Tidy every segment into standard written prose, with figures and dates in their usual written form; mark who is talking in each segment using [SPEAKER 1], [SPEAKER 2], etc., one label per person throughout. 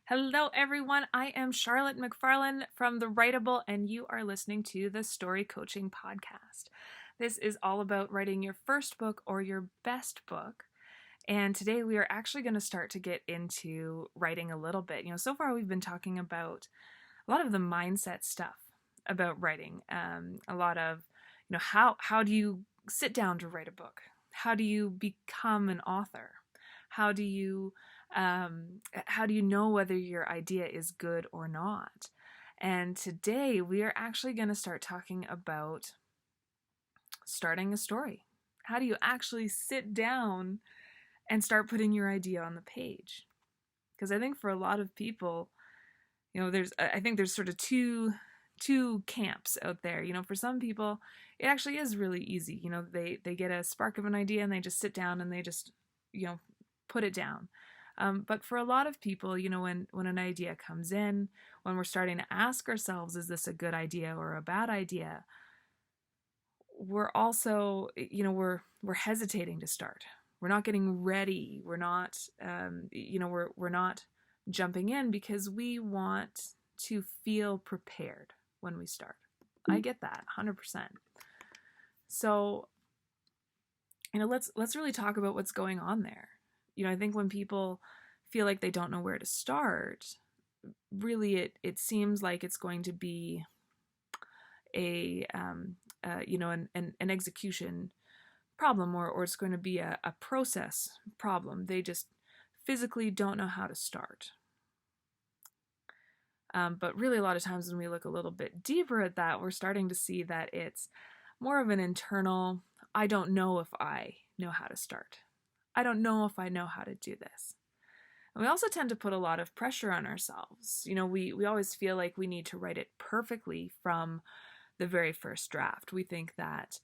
[SPEAKER 1] Hello, everyone. I am Charlotte McFarlane from The Writable, and you are listening to the Story Coaching Podcast. This is all about writing your first book or your best book. And today we are actually going to start to get into writing a little bit. So far we've been talking about a lot of the mindset stuff about writing. A lot of, how do you sit down to write a book? How do you become an author? How do you know whether your idea is good or not? And today we are actually going to start talking about starting a story. How do you actually sit down and start putting your idea on the page? Because I think for a lot of people, I think there's sort of two camps out there. For some people, it actually is really easy. They get a spark of an idea and they just sit down and they just, put it down. But for a lot of people, when an idea comes in, when we're starting to ask ourselves, is this a good idea or a bad idea? We're also, we're hesitating to start. We're not getting ready. We're not, we're not jumping in because we want to feel prepared when we start. I get that 100%. So, let's really talk about what's going on there. I think when people feel like they don't know where to start, really it seems like it's going to be an execution problem, or it's going to be a process problem. They just physically don't know how to start. But really a lot of times when we look a little bit deeper at that, we're starting to see that it's more of an internal, I don't know if I know how to start. I don't know if I know how to do this. And we also tend to put a lot of pressure on ourselves. We always feel like we need to write it perfectly from the very first draft. We think that,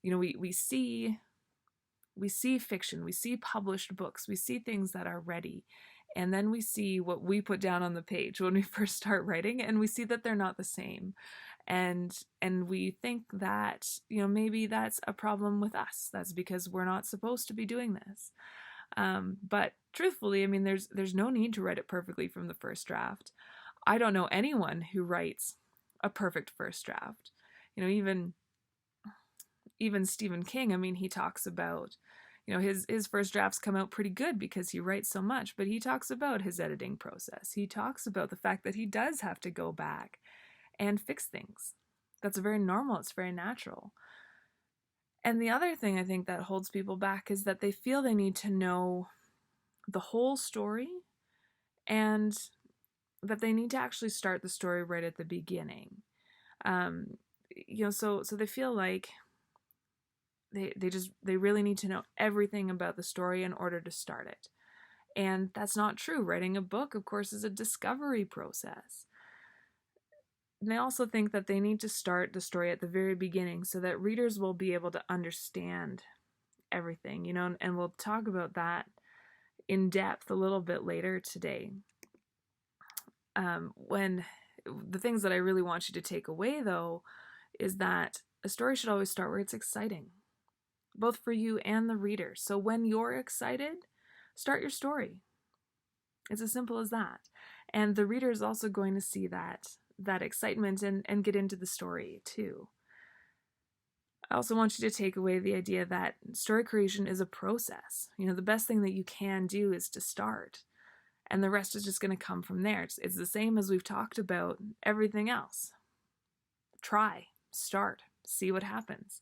[SPEAKER 1] we see fiction, we see published books, we see things that are ready, and then we see what we put down on the page when we first start writing, and we see that they're not the same. And we think that, maybe that's a problem with us. That's because we're not supposed to be doing this. But truthfully, there's no need to write it perfectly from the first draft. I don't know anyone who writes a perfect first draft. Even Stephen King, he talks about, his first drafts come out pretty good because he writes so much, but he talks about his editing process. He talks about the fact that he does have to go back and fix things. That's very normal. It's very natural. And the other thing I think that holds people back is that they feel they need to know the whole story, and that they need to actually start the story right at the beginning. So they feel like they really need to know everything about the story in order to start it. And that's not true. Writing a book, of course, is a discovery process. And they also think that they need to start the story at the very beginning so that readers will be able to understand everything, and we'll talk about that in depth a little bit later today. When the things that I really want you to take away, though, is that a story should always start where it's exciting, both for you and the reader. So when you're excited, start your story. It's as simple as that. And the reader is also going to see that excitement and get into the story too. I also want you to take away the idea that story creation is a process. The best thing that you can do is to start, and the rest is just going to come from there. It's the same as we've talked about everything else. Try, start, see what happens.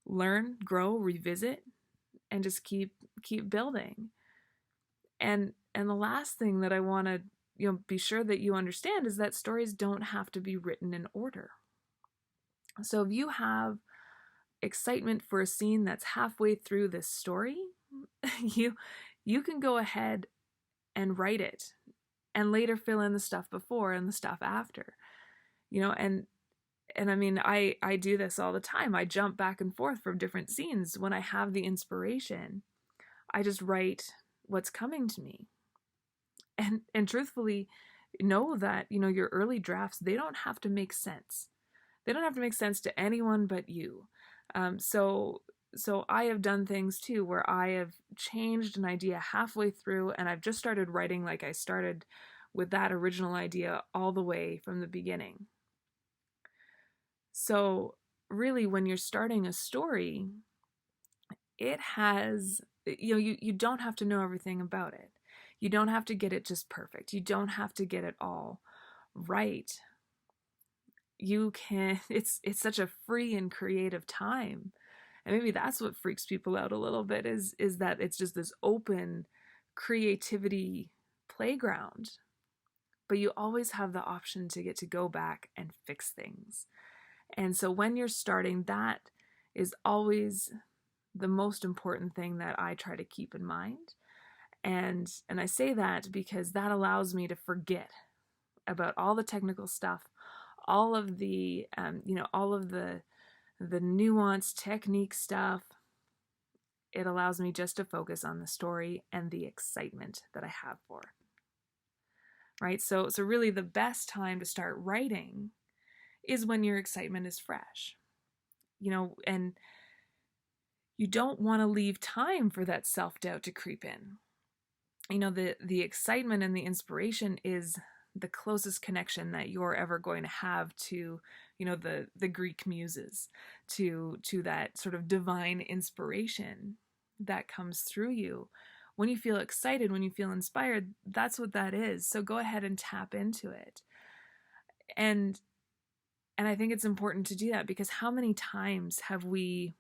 [SPEAKER 1] Learn, grow, revisit, and just keep building. And the last thing that I want to be sure that you understand is that stories don't have to be written in order. So if you have excitement for a scene that's halfway through this story, you can go ahead and write it and later fill in the stuff before and the stuff after. I do this all the time. I jump back and forth from different scenes. When I have the inspiration, I just write what's coming to me. And truthfully, know that, your early drafts, they don't have to make sense. They don't have to make sense to anyone but you. So I have done things too where I have changed an idea halfway through, and I've just started writing like I started with that original idea all the way from the beginning. So really, when you're starting a story, it has, you don't have to know everything about it. You don't have to get it just perfect. You don't have to get it all right. You can, it's such a free and creative time. And maybe that's what freaks people out a little bit, is that it's just this open creativity playground. But you always have the option to get to go back and fix things. And so when you're starting, that is always the most important thing that I try to keep in mind. And I say that because that allows me to forget about all the technical stuff, all of the all of the nuanced technique stuff. It allows me just to focus on the story and the excitement that I have for it. Right? So really the best time to start writing is when your excitement is fresh. And you don't want to leave time for that self-doubt to creep in. The excitement and the inspiration is the closest connection that you're ever going to have to, the Greek muses, to that sort of divine inspiration that comes through you. When you feel excited, when you feel inspired, that's what that is. So go ahead and tap into it. And I think it's important to do that, because how many times have we,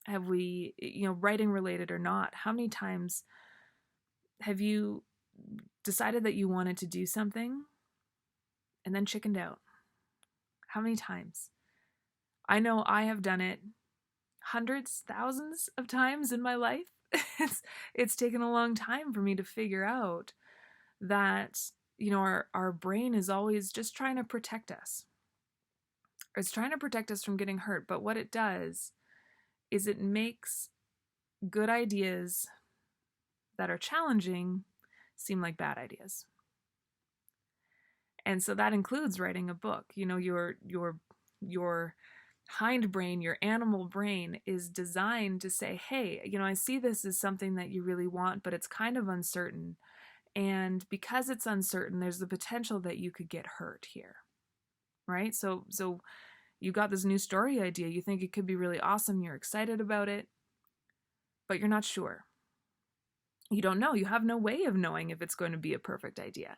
[SPEAKER 1] writing related or not, how many times have you decided that you wanted to do something and then chickened out? How many times? I know I have done it hundreds, thousands of times in my life. It's taken a long time for me to figure out that, our brain is always just trying to protect us. It's trying to protect us from getting hurt. But what it does is it makes good ideas that are challenging seem like bad ideas. And so that includes writing a book. Your hindbrain, your animal brain, is designed to say, hey, I see this as something that you really want, but it's kind of uncertain. And because it's uncertain, there's the potential that you could get hurt here. Right? So you got this new story idea. You think it could be really awesome. You're excited about it, but you're not sure. You don't know. You have no way of knowing if it's going to be a perfect idea.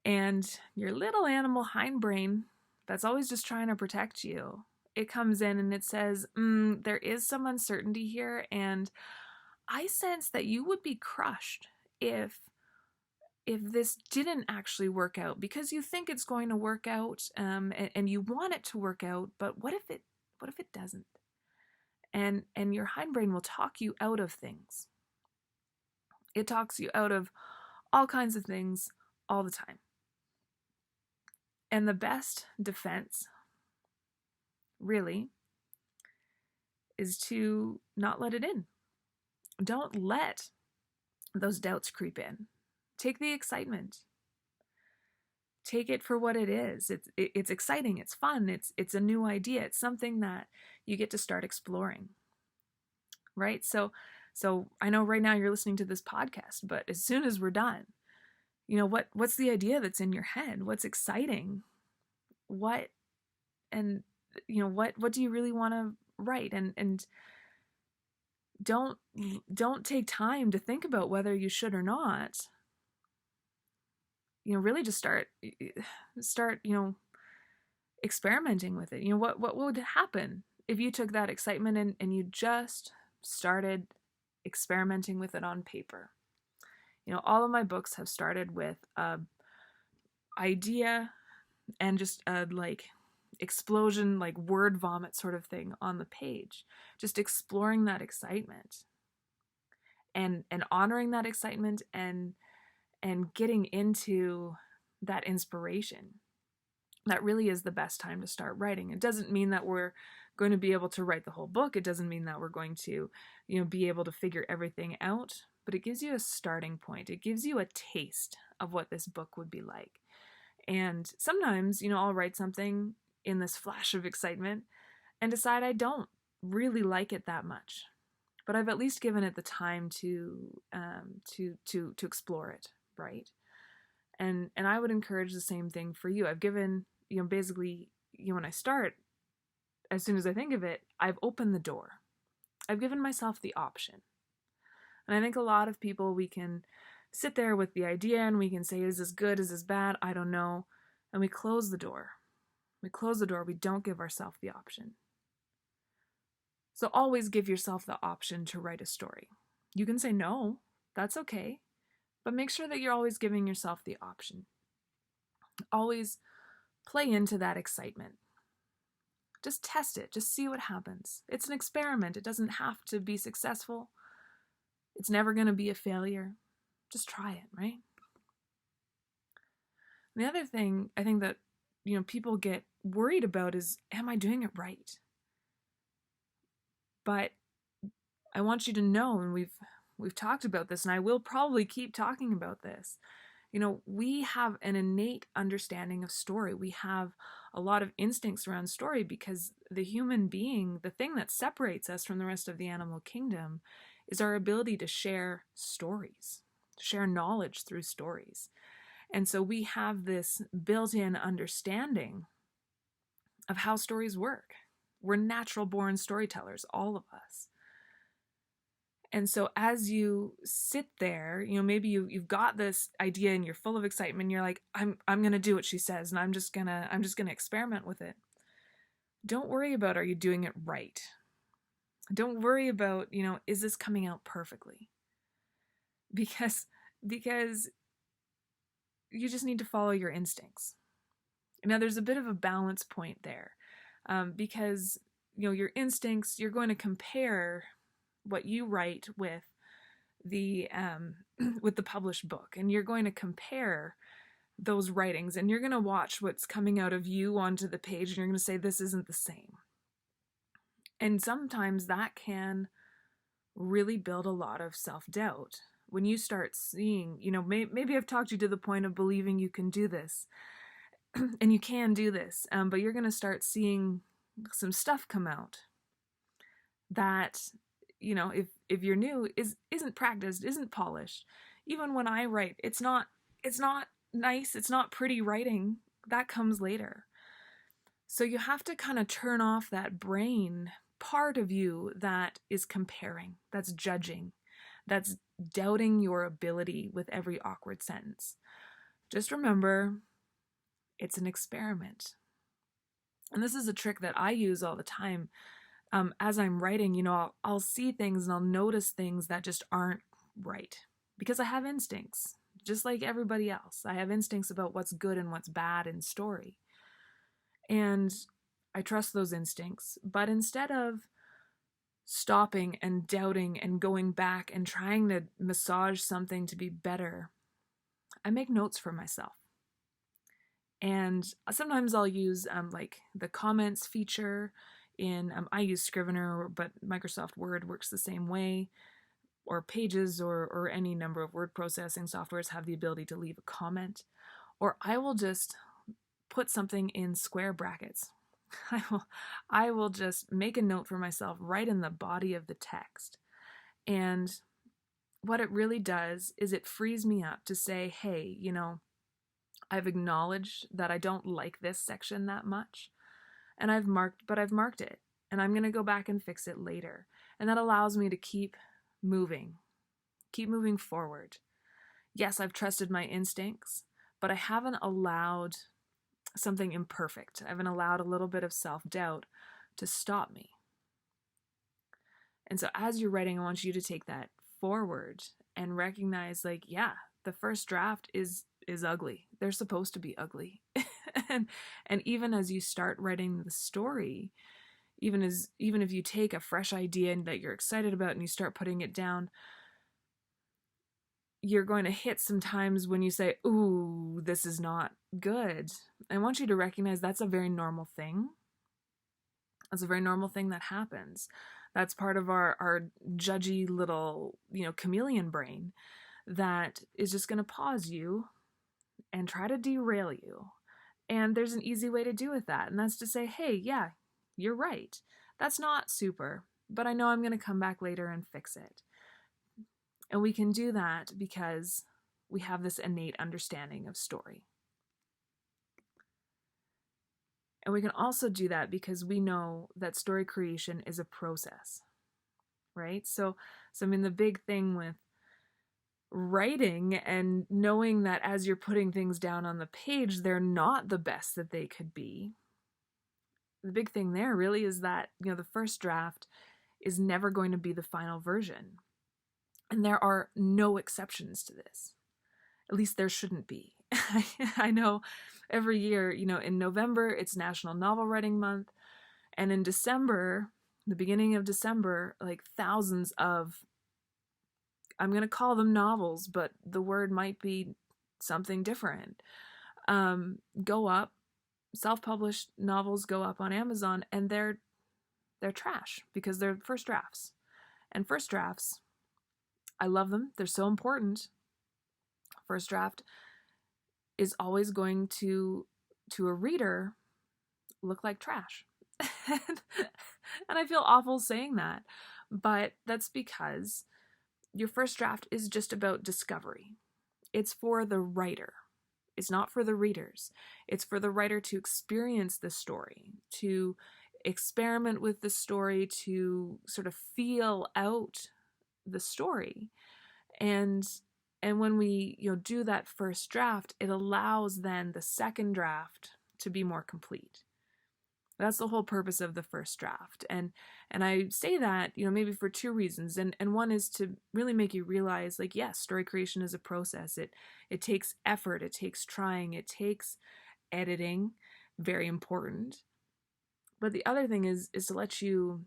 [SPEAKER 1] And your little animal hindbrain, that's always just trying to protect you, it comes in and it says, there is some uncertainty here, and I sense that you would be crushed if this didn't actually work out, because you think it's going to work out, and you want it to work out, but what if it doesn't? And your hindbrain will talk you out of things. It talks you out of all kinds of things all the time. And the best defense, really, is to not let it in. Don't let those doubts creep in. Take the excitement. Take it for what it is. It's exciting. It's fun. It's a new idea. It's something that you get to start exploring. Right? So I know right now you're listening to this podcast, but as soon as we're done, what's the idea that's in your head? What's exciting? What do you really want to write? And don't take time to think about whether you should or not. Really just start experimenting with it. What would happen if you took that excitement and you just started experimenting with it on paper? All of my books have started with a idea and just a explosion, word vomit sort of thing on the page, just exploring that excitement and honoring that excitement and getting into that inspiration. That really is the best time to start writing. It doesn't mean that we're going to be able to write the whole book. It doesn't mean that we're going to, be able to figure everything out, but it gives you a starting point. It gives you a taste of what this book would be like. And sometimes, I'll write something in this flash of excitement and decide I don't really like it that much, but I've at least given it the time to explore it, right? And I would encourage the same thing for you. I've given, basically, when I start, as soon as I think of it, I've opened the door. I've given myself the option. And I think a lot of people, we can sit there with the idea and we can say, is this good? Is this bad? I don't know. And we close the door. We close the door. We don't give ourselves the option. So always give yourself the option to write a story. You can say no. That's okay. But make sure that you're always giving yourself the option. Always play into that excitement. Just test it. Just see what happens. It's an experiment. It doesn't have to be successful. It's never going to be a failure. Just try it, right? And the other thing I think that, people get worried about is, am I doing it right? But I want you to know, and we've talked about this, and I will probably keep talking about this. We have an innate understanding of story. We have a lot of instincts around story because the human being, the thing that separates us from the rest of the animal kingdom, is our ability to share stories, to share knowledge through stories. And so we have this built-in understanding of how stories work. We're natural-born storytellers, all of us. And so as you sit there, maybe you've got this idea and you're full of excitement. You're like, I'm going to do what she says, and I'm just going to experiment with it. Don't worry about, are you doing it right? Don't worry about, is this coming out perfectly? Because you just need to follow your instincts. Now, there's a bit of a balance point there, because, your instincts, you're going to compare what you write with the published book, and you're going to compare those writings, and you're going to watch what's coming out of you onto the page, and you're going to say, this isn't the same. And sometimes that can really build a lot of self-doubt when you start seeing, maybe I've talked you to the point of believing you can do this and you can do this, but you're going to start seeing some stuff come out that, if you're new, isn't practiced, isn't polished. Even when I write, it's not nice, it's not pretty writing. That comes later. So you have to kind of turn off that brain part of you that is comparing, that's judging, that's doubting your ability with every awkward sentence. Just remember, it's an experiment. And this is a trick that I use all the time. As I'm writing, I'll see things and I'll notice things that just aren't right because I have instincts, just like everybody else. I have instincts about what's good and what's bad in story. And I trust those instincts. But instead of stopping and doubting and going back and trying to massage something to be better, I make notes for myself. And sometimes I'll use like the comments feature in, I use Scrivener, but Microsoft Word works the same way, or Pages or any number of word processing softwares have the ability to leave a comment. Or I will just put something in square brackets. I will just make a note for myself right in the body of the text. And what it really does is it frees me up to say, hey, I've acknowledged that I don't like this section that much. And I've marked it. And I'm going to go back and fix it later. And that allows me to keep moving forward. Yes, I've trusted my instincts, but I haven't allowed something imperfect. I haven't allowed a little bit of self-doubt to stop me. And so as you're writing, I want you to take that forward and recognize, like, yeah, the first draft is ugly. They're supposed to be ugly. and even as you start writing the story, even if you take a fresh idea that you're excited about and you start putting it down, you're going to hit some times when you say, ooh, this is not good. I want you to recognize that's a very normal thing. That's a very normal thing that happens. That's part of our judgy little, chameleon brain that is just going to pause you and try to derail you. And there's an easy way to do with that. And that's to say, hey, yeah, you're right. That's not super, but I know I'm going to come back later and fix it. And we can do that because we have this innate understanding of story. And we can also do that because we know that story creation is a process, right? So I mean, the big thing with writing and knowing that as you're putting things down on the page, they're not the best that they could be. The big thing there really is that, the first draft is never going to be the final version. And there are no exceptions to this. At least there shouldn't be. I know every year, in November, it's National Novel Writing Month. And in December, the beginning of December, like thousands of, I'm going to call them novels, but the word might be something different, go up. Self-published novels go up on Amazon, and they're trash because they're first drafts. And first drafts, I love them. They're so important. First draft is always going to a reader look like trash. And I feel awful saying that, but that's because your first draft is just about discovery. It's for the writer. It's not for the readers. It's for the writer to experience the story, to experiment with the story, to sort of feel out the story. And when we do that first draft, it allows then the second draft to be more complete. That's the whole purpose of the first draft. And I say that, maybe for two reasons. And one is to really make you realize, like, yes, story creation is a process. It takes effort, it takes trying, it takes editing, very important. But the other thing is to let you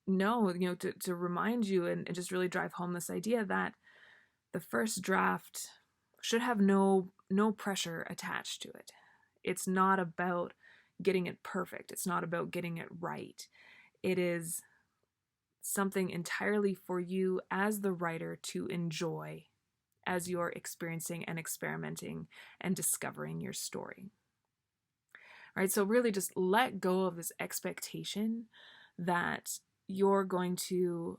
[SPEAKER 1] know, to remind you and just really drive home this idea that the first draft should have no pressure attached to it. It's not about getting it perfect. It's not about getting it right. It is something entirely for you as the writer to enjoy as you're experiencing and experimenting and discovering your story. Right? So really just let go of this expectation that you're going to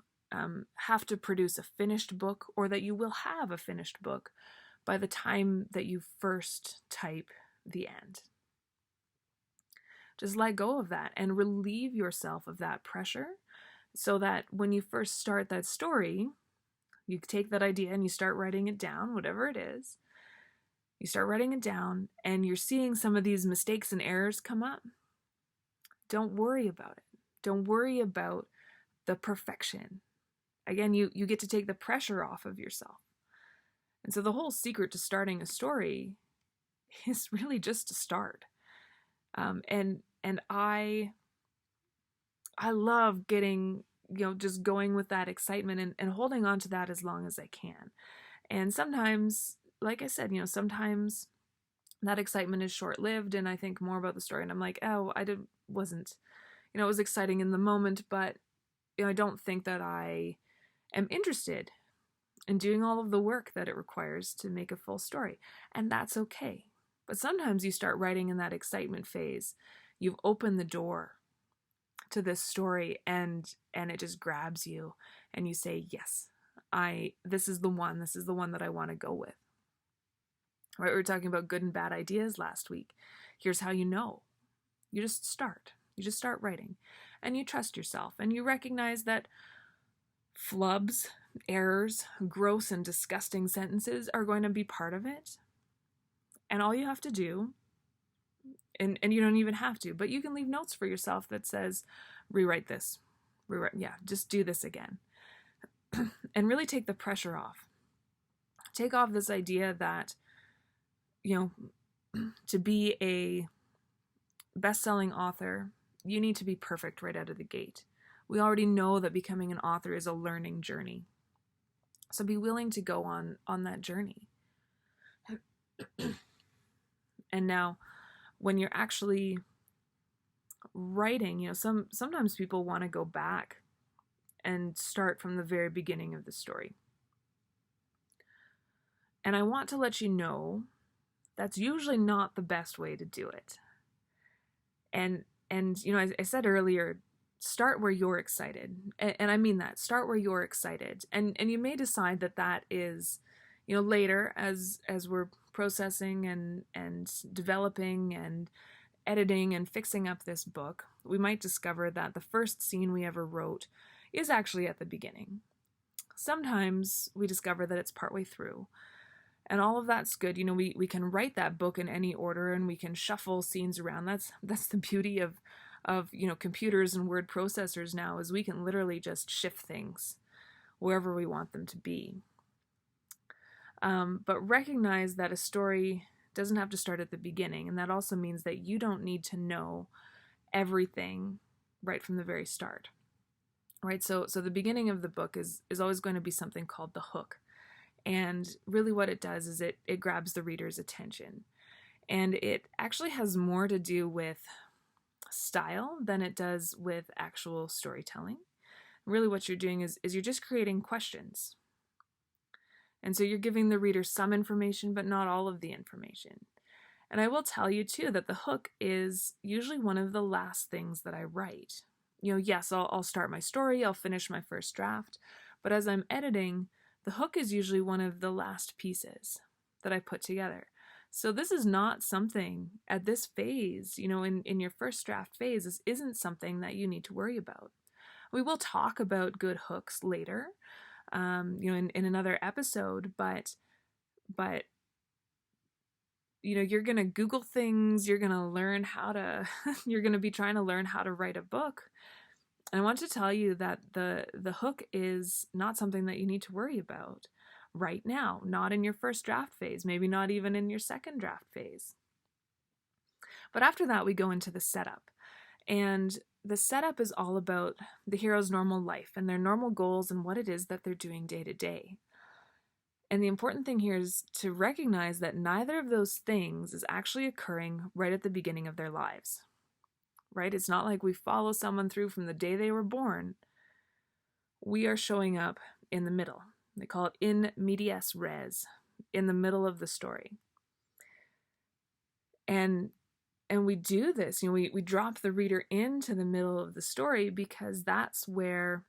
[SPEAKER 1] have to produce a finished book, or that you will have a finished book by the time that you first type the end. Just let go of that and relieve yourself of that pressure, so that when you first start that story, you take that idea and you start writing it down, whatever it is. You start writing it down and you're seeing some of these mistakes and errors come up. Don't worry about it. Don't worry about the perfection. Again, you get to take the pressure off of yourself. And so the whole secret to starting a story is really just to start. And I love getting, just going with that excitement and holding on to that as long as I can. And sometimes, like I said, sometimes that excitement is short-lived and I think more about the story and I'm like, oh, it was exciting in the moment, but I don't think that I am interested in doing all of the work that it requires to make a full story. And that's okay. But sometimes you start writing in that excitement phase. You've opened the door to this story and it just grabs you and you say, yes, this is the one that I want to go with. Right? We were talking about good and bad ideas last week. Here's how you know. You just start writing and you trust yourself and you recognize that flubs, errors, gross and disgusting sentences are going to be part of it. And all you have to do, and you don't even have to, but you can leave notes for yourself that says, rewrite this, just do this again. And really take the pressure off. Take off this idea that, to be a best-selling author, you need to be perfect right out of the gate. We already know that becoming an author is a learning journey. So be willing to go on that journey. And now, when you're actually writing, sometimes people want to go back and start from the very beginning of the story. And I want to let you know that's usually not the best way to do it. And as I said earlier, start where you're excited. And I mean that. Start where you're excited. And you may decide that is, later as we're processing and developing and editing and fixing up this book, we might discover that the first scene we ever wrote is actually at the beginning. Sometimes we discover that it's partway through, and all of that's good. We can write that book in any order, and we can shuffle scenes around. That's the beauty of computers and word processors now, is we can literally just shift things wherever we want them to be. But recognize that a story doesn't have to start at the beginning, and that also means that you don't need to know everything right from the very start. Right? So the beginning of the book is always going to be something called the hook. And really what it does is it grabs the reader's attention. And it actually has more to do with style than it does with actual storytelling. Really what you're doing is you're just creating questions. And so you're giving the reader some information, but not all of the information. And I will tell you too that the hook is usually one of the last things that I write. Yes, I'll start my story, I'll finish my first draft, but as I'm editing, the hook is usually one of the last pieces that I put together. So this is not something at this phase, in your first draft phase, this isn't something that you need to worry about. We will talk about good hooks later, in another episode, but you're going to Google things, you're going to learn how to, you're going to be trying to learn how to write a book. And I want to tell you that the hook is not something that you need to worry about right now, not in your first draft phase, maybe not even in your second draft phase. But after that, we go into the setup. And the setup is all about the hero's normal life and their normal goals and what it is that they're doing day to day. And the important thing here is to recognize that neither of those things is actually occurring right at the beginning of their lives, right? It's not like we follow someone through from the day they were born. We are showing up in the middle. They call it in medias res, in the middle of the story. And we do this, we drop the reader into the middle of the story because that's where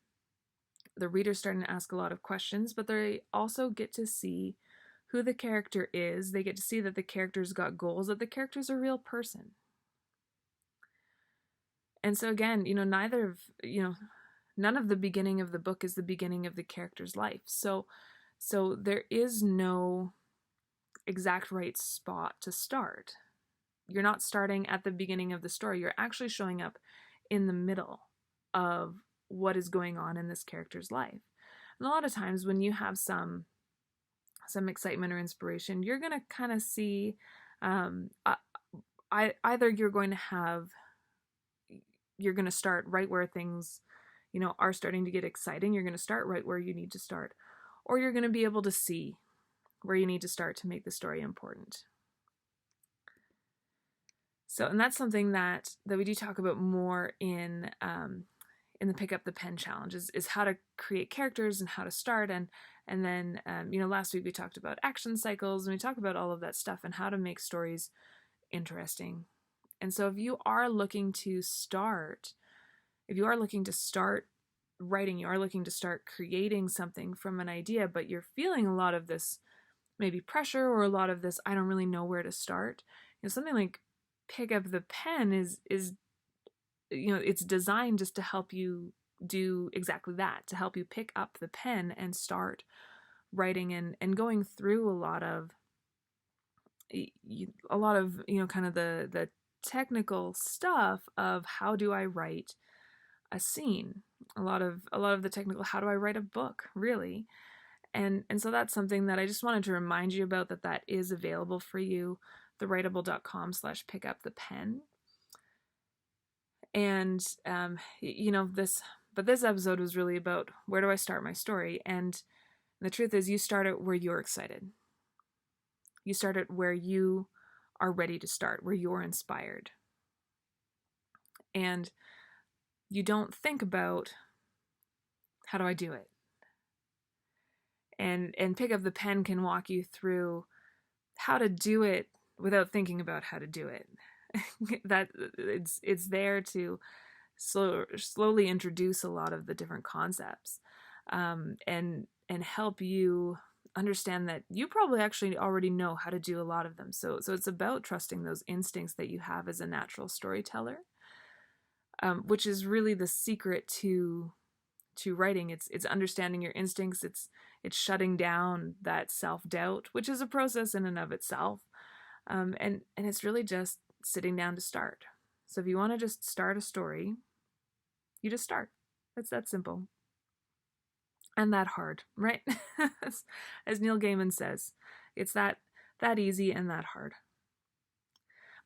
[SPEAKER 1] the reader's starting to ask a lot of questions, but they also get to see who the character is. They get to see that the character's got goals, that the character's a real person. And so again, none of the beginning of the book is the beginning of the character's life. So there is no exact right spot to start. You're not starting at the beginning of the story. You're actually showing up in the middle of what is going on in this character's life. And a lot of times when you have some excitement or inspiration, you're going to kind of see either you're going to start right where things are starting to get exciting. You're going to start right where you need to start, or you're going to be able to see where you need to start to make the story important. So, and that's something that we do talk about more in the Pick Up the Pen challenge is how to create characters and how to start. And then, last week we talked about action cycles and we talked about all of that stuff and how to make stories interesting. And so if you are looking to start writing, you are looking to start creating something from an idea, but you're feeling a lot of this maybe pressure or a lot of this, I don't really know where to start. Something like Pick Up the Pen is it's designed just to help you do exactly that, to help you pick up the pen and start writing and going through a lot of kind of the technical stuff of how do I write a scene, a lot of the technical, how do I write a book, really. And so that's something that I just wanted to remind you about, that is available for you, thewritable.com/pickupthepen. And this episode was really about where do I start my story, and the truth is you start it where you're excited. You start it where you are ready to start, where you're inspired. And you don't think about how do I do it. And Pick Up the Pen can walk you through how to do it without thinking about how to do it. That it's there to slowly introduce a lot of the different concepts, and help you understand that you probably actually already know how to do a lot of them. So it's about trusting those instincts that you have as a natural storyteller, which is really the secret to writing. It's understanding your instincts. It's shutting down that self-doubt, which is a process in and of itself. And it's really just sitting down to start. So if you want to just start a story, you just start. It's that simple. And that hard, right? As Neil Gaiman says, it's that easy and that hard.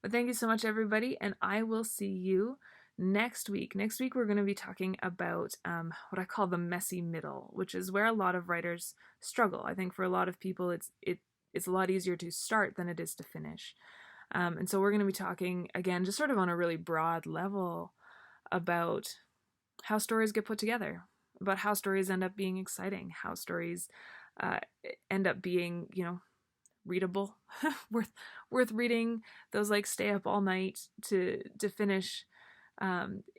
[SPEAKER 1] But thank you so much, everybody, and I will see you next week. Next week, we're going to be talking about what I call the messy middle, which is where a lot of writers struggle. I think for a lot of people, it's a lot easier to start than it is to finish. And so we're going to be talking, again, just sort of on a really broad level about how stories get put together, about how stories end up being exciting, how stories end up being, readable, worth reading, those like stay up all night to finish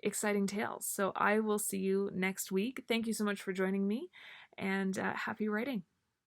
[SPEAKER 1] exciting tales. So I will see you next week. Thank you so much for joining me, and happy writing.